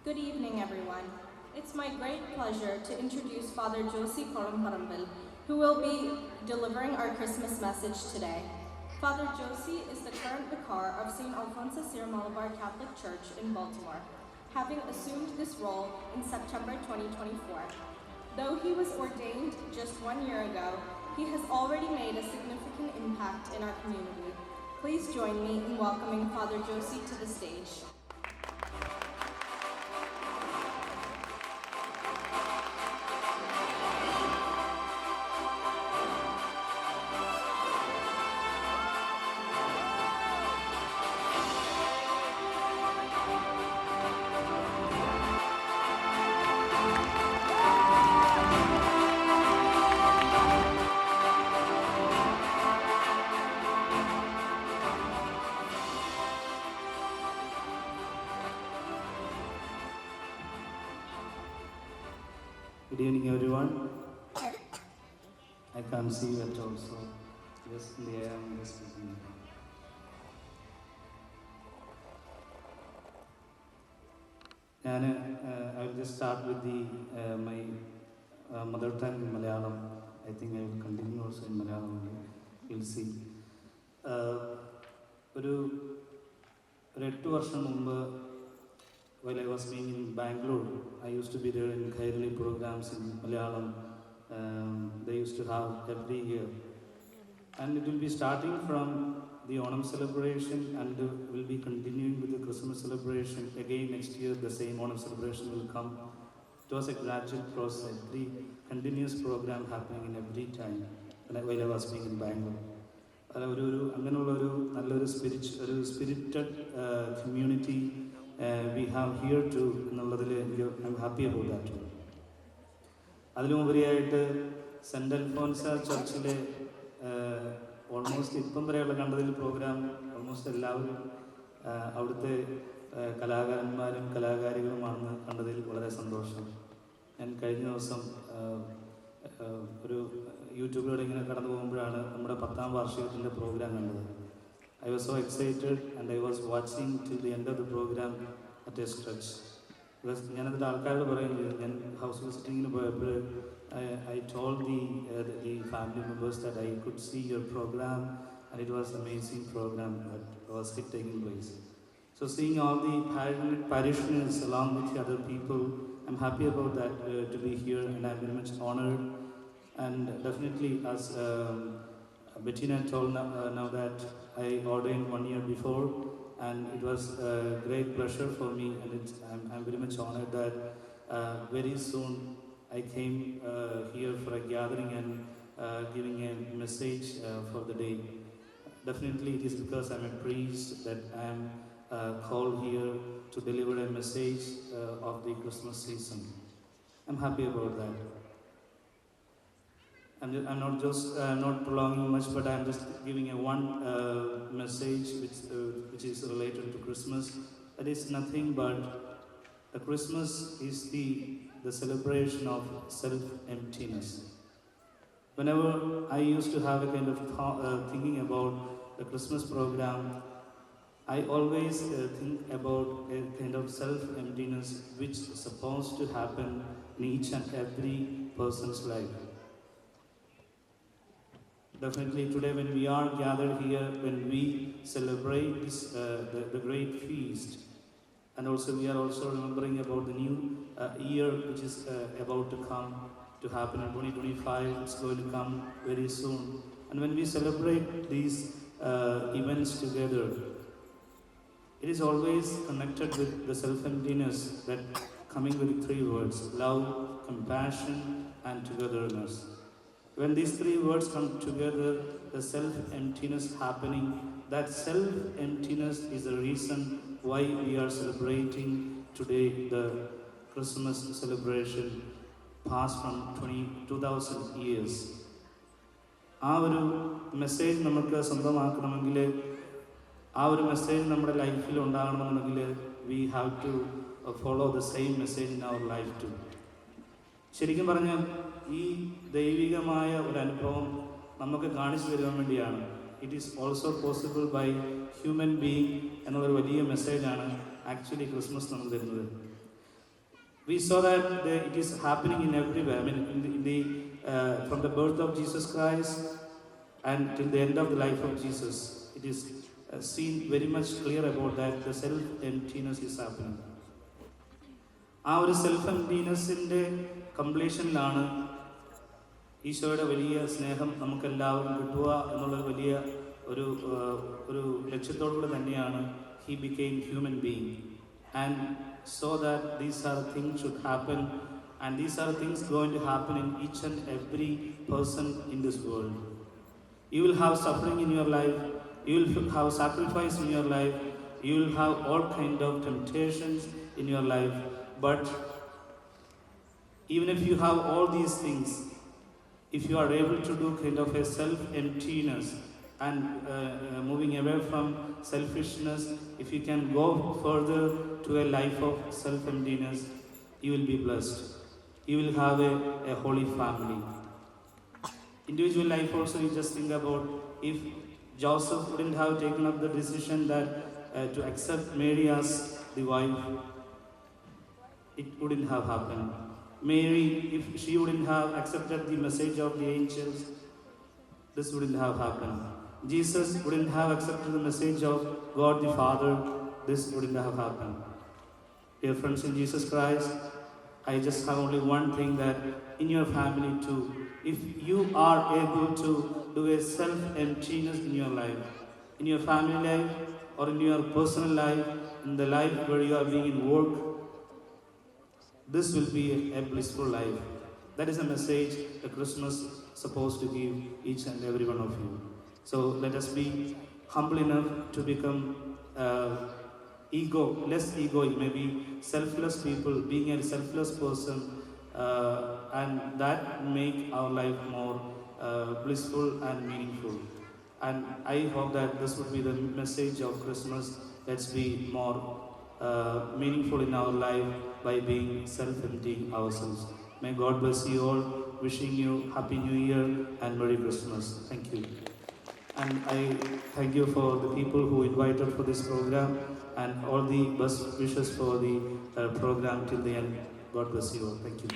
Good evening, everyone. It's my great pleasure to introduce Father Josie Koramparambil, who will be delivering our Christmas message today. Father Josie is the current vicar of St. Alphonsus Sir Malabar Catholic Church in Baltimore, having assumed this role in September 2024. Though he was ordained just 1 year ago, he has already made a significant impact in our community. Please join me in welcoming Father Josie to the stage. Good evening, everyone. I can't see you at all, so just in the air, I'm just speaking. I will just start with my mother tongue, Malayalam. I think I will continue also in Malayalam only. You'll see. ഒരു 8 വർഷം മുമ്പ് while I was being in Bangalore, I used to be there in Khairali programs in Malayalam. They used to have every year. And it will be starting from the Onam celebration and will be continuing with the Christmas celebration. Again next year the same Onam celebration will come. It was a gradual process, every continuous program happening in every time while I was being in Bangalore. അങ്ങനെയുള്ളൊരു നല്ലൊരു spirited community we have here too എന്നുള്ളതിൽ I'm happy about that. അതിലുപരിയായിട്ട് saint Alphonsa ചർച്ചിലെ almost ഇപ്പം വരെയുള്ള കണ്ടതിൽ programme almost എല്ലാവരും അവിടുത്തെ കലാകാരന്മാരും കലാകാരികളുമാണെന്ന് കണ്ടതിൽ വളരെ സന്തോഷം. ഞാൻ കഴിഞ്ഞ ദിവസം ഒരു യൂട്യൂബിലൂടെ ഇങ്ങനെ കടന്നു പോകുമ്പോഴാണ് നമ്മുടെ 10ാം വാർഷികത്തിൻ്റെ പ്രോഗ്രാം കണ്ടത്. I was so excited and I was watching till the end of the program at a stretch. Because ഞാനതിൽ ആൾക്കാരോട് പറയുന്നത് ഞാൻ ഹൗസ് വിസിറ്റിങ്ങിന് പോയപ്പോൾ I told the family members that I could see your program and it was an amazing program that was taking place. So seeing all the parishioners along with the other people, I'm happy about that to be here and I'm very much honored. And definitely as Bettina told now that I ordained 1 year before, and it was a great pleasure for me, and I'm very much honored that very soon I came here for a gathering and giving a message for the day. Definitely it is because I'm a priest that I'm called here to deliver a message of the Christmas season. I'm happy about that. I'm not prolonging much, but I'm just giving a one message which is related to Christmas. That is nothing but the Christmas is the celebration of self-emptiness. Whenever I used to have a kind of thinking about the Christmas program, I always think about a kind of self-emptiness which is supposed to happen in each and every person's life. Definitely today when we are gathered here, when we celebrate this, the great feast, and also we are also remembering about the new year which is about to come, to happen in 2025, it's going to come very soon. And when we celebrate these events together, it is always connected with the self-emptiness that coming with 3 words, love, compassion and togetherness. When these 3 words come together, the self-emptiness happening, that self-emptiness is the reason why we are celebrating today the Christmas celebration past from 2000 years. ആ ഒരു message നമുക്ക് സ്വന്തമാക്കണമെങ്കിൽ, ആ ഒരു message നമ്മുടെ ലൈഫിൽ ഉണ്ടാകണമെന്നുണ്ടെങ്കിൽ we have to follow the same message in our life too. ശരിക്കും പറഞ്ഞാൽ ഈ ദൈവികമായ ഒരു അനുഭവം നമുക്ക് കാണിച്ചു തരുവാൻ വേണ്ടിയാണ്. It is also possible by human being എന്നുള്ളൊരു വലിയ മെസ്സേജാണ് ആക്ച്വലി ക്രിസ്മസ് നമുക്ക് തരുന്നത്. We saw that it is happening in everywhere. I mean, from the birth of Jesus Christ and till the end of the life of Jesus, it is seen very much clear about that the self-emptiness is happening. ആ ഒരു self എംപ്റ്റീനെസ്സിൻ്റെ കംപ്ലീഷനിലാണ് ഈശോയുടെ വലിയ സ്നേഹം നമുക്കെല്ലാവർക്കും കിട്ടുക എന്നുള്ളൊരു വലിയ ഒരു ലക്ഷ്യത്തോടുകൂടി തന്നെയാണ് he became human being and so that these are things should happen, and these are things going to happen in each and every person in this world. You will have suffering in your life, you will have sacrifice in your life, you will have all kind of temptations in your life, but even if you have all these things, if you are able to do kind of a self-emptiness and moving away from selfishness, if you can go further to a life of self-emptiness, you will be blessed. You will have a holy family. Individual life also, you just think about if Joseph wouldn't have taken up the decision that to accept Mary as the wife, it wouldn't have happened. Mary, if she wouldn't have accepted the message of the angels, this wouldn't have happened. Jesus wouldn't have accepted the message of God the Father, this wouldn't have happened. Dear friends in Jesus Christ, I just have only one thing, that in your family too, if you are able to do a self-emptiness in your life, in your family life or in your personal life, in the life where you are being in work, this will be a blissful life. That is a message that Christmas is supposed to give each and every one of you. So let us be humble enough to become less egoic, maybe selfless people, being a selfless person, and that make our life more blissful and meaningful. And I hope that this would be the message of Christmas. Let's be more meaningful in our life by being self-emptying ourselves. May God bless you all. Wishing you Happy New Year and Merry Christmas. Thank you. And I thank you for the people who invited for this program and all the best wishes for the program till the end. God bless you all. Thank you.